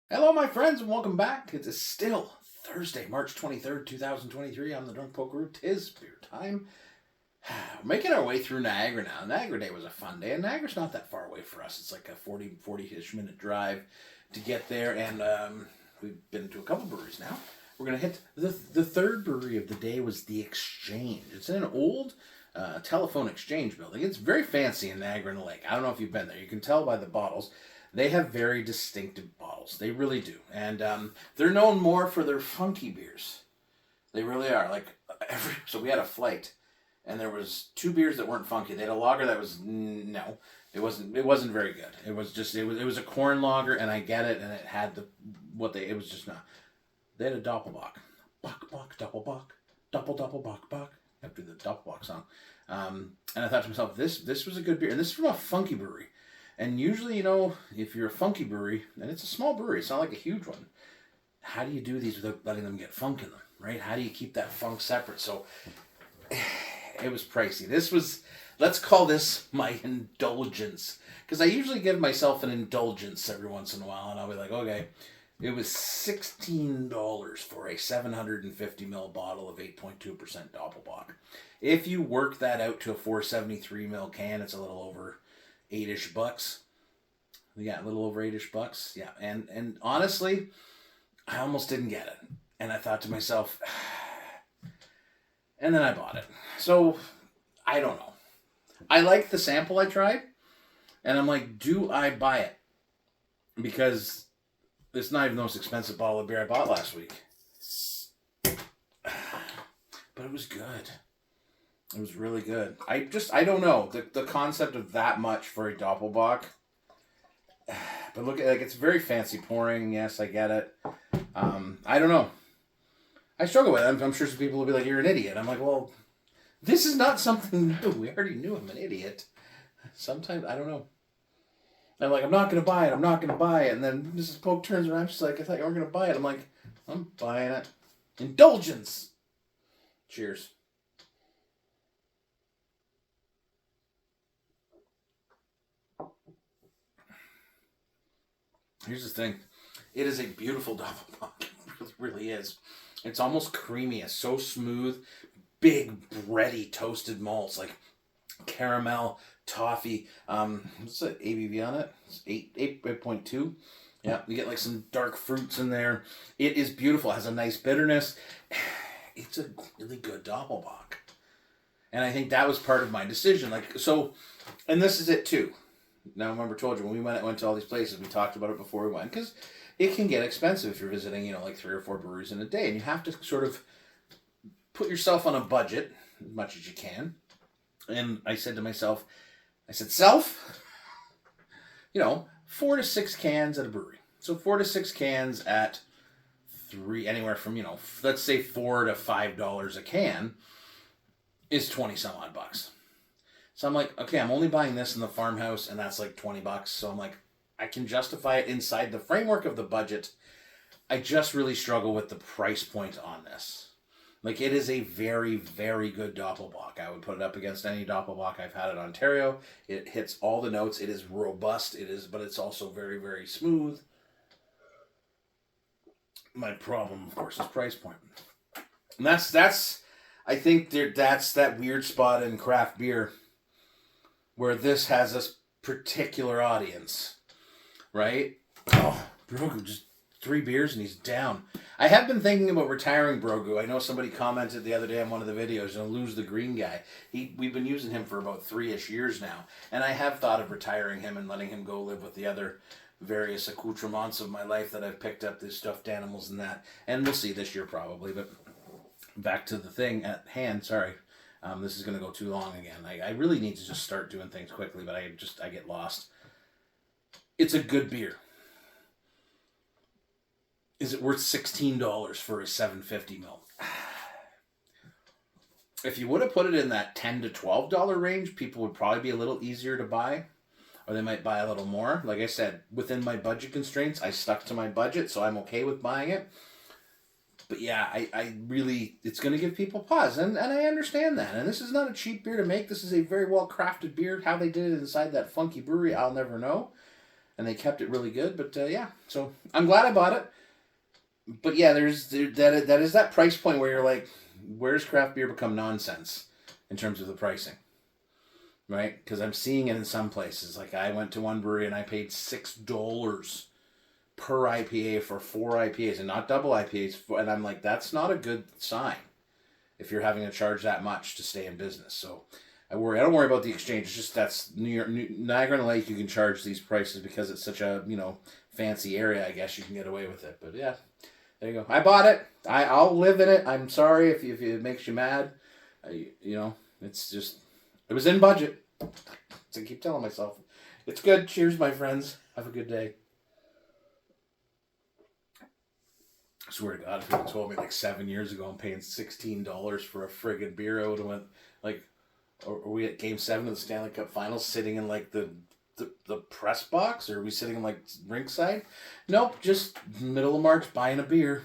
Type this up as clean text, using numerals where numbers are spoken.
Hello, my friends, and welcome back. It is still Thursday, March 23rd, 2023. I'm the Drunk Poker. 'Tis beer time. We're making our way through Niagara now. Niagara Day was a fun day, and Niagara's not that far away for us. It's like a 40-ish minute drive to get there, and we've been to a couple breweries now. We're going to hit the third brewery of the day was The Exchange. It's in an old telephone exchange building. It's very fancy in Niagara and Lake. I don't know if you've been there. You can tell by the bottles. They have very distinctive bottles. They really do. And they're known more for their funky beers. They really are. So we had a flight, and there was two beers that weren't funky. They had a lager that was, no, it wasn't very good. It was a corn lager, and I get it, and it had it was just not. They had a Doppelbock. Bock, Doppelbock. Doppelbock. After the Doppelbock song. And I thought to myself, this was a good beer. And this is from a funky brewery. And usually, if you're a funky brewery, and it's a small brewery, it's not like a huge one, how do you do these without letting them get funk in them, right? How do you keep that funk separate? So it was pricey. Let's call this my indulgence. Because I usually give myself an indulgence every once in a while, and I'll be like, okay, it was $16 for a 750 ml bottle of 8.2% Doppelbock. If you work that out to a 473 ml can, it's a little over $8-ish. Yeah, a little over $8-ish. Yeah, and honestly, I almost didn't get it. And I thought to myself, and then I bought it. So, I don't know. I liked the sample I tried, and I'm like, do I buy it? Because it's not even the most expensive bottle of beer I bought last week. But it was good. It was really good. I don't know. The concept of that much for a Doppelbock. But look at it's very fancy pouring. Yes, I get it. I don't know. I struggle with it. I'm sure some people will be like, you're an idiot. I'm like, well, this is not something new. We already knew I'm an idiot. Sometimes, I don't know. I'm like, I'm not going to buy it. And then Mrs. Polk turns around. She's like, I thought you weren't going to buy it. I'm like, I'm buying it. Indulgence. Cheers. Here's the thing. It is a beautiful Doppelbock. It really is. It's almost creamy. It's so smooth. Big, bready, toasted malts. Like caramel, toffee. What's the ABV on it? It's 8.2. Yeah, you get like some dark fruits in there. It is beautiful. It has a nice bitterness. It's a really good Doppelbock. And I think that was part of my decision. And this is it too. Now, I remember told you when we went to all these places, we talked about it before we went, because it can get expensive if you're visiting, like 3 or 4 breweries in a day, and you have to sort of put yourself on a budget as much as you can. And I said to myself, self, 4 to 6 cans at a brewery. So 4 to 6 cans at anywhere from, let's say $4 to $5 a can is 20 some odd bucks. So I'm like, okay, I'm only buying this in the farmhouse, and that's like $20. So I'm like, I can justify it inside the framework of the budget. I just really struggle with the price point on this. Like, it is a very, very good Doppelbock. I would put it up against any Doppelbock I've had in Ontario. It hits all the notes. It is robust. But it's also very, very smooth. My problem, of course, is price point. And that's I think that's that weird spot in craft beer where this has a particular audience, right? Oh, Brogu, just 3 beers and he's down. I have been thinking about retiring Brogu. I know somebody commented the other day on one of the videos, lose the green guy. We've been using him for about 3-ish years now, and I have thought of retiring him and letting him go live with the other various accoutrements of my life that I've picked up, the stuffed animals and that. And we'll see this year probably, but back to the thing at hand, sorry. This is going to go too long again. I really need to just start doing things quickly, but I get lost. It's a good beer. Is it worth $16 for a 750 ml? If you would have put it in that $10 to $12 range, people would probably be a little easier to buy, or they might buy a little more. Like I said, within my budget constraints, I stuck to my budget, so I'm okay with buying it. But yeah, I really, it's going to give people pause. And I understand that. And this is not a cheap beer to make. This is a very well crafted beer. How they did it inside that funky brewery, I'll never know. and they kept it really good. But yeah, so I'm glad I bought it. But yeah, that is that price point where you're like, where's craft beer become nonsense in terms of the pricing, right? Because I'm seeing it in some places. Like I went to one brewery and I paid $6 per IPA for 4 IPAs and not double IPAs, and I'm like, that's not a good sign if you're having to charge that much to stay in business. So I don't worry about the exchange. It's just that's Niagara on the Lake. You can charge these prices because it's such a fancy area. I guess you can get away with it. But yeah, there you go. I bought it. I'll live in it. I'm sorry if it makes you mad. It's just it was in budget. So I keep telling myself it's good. Cheers, my friends. Have a good day. I swear to God, if you had told me like 7 years ago I'm paying $16 for a friggin' beer, I would have went like, are we at Game 7 of the Stanley Cup Finals sitting in like the press box? Or are we sitting in like ringside? Nope, just middle of March buying a beer.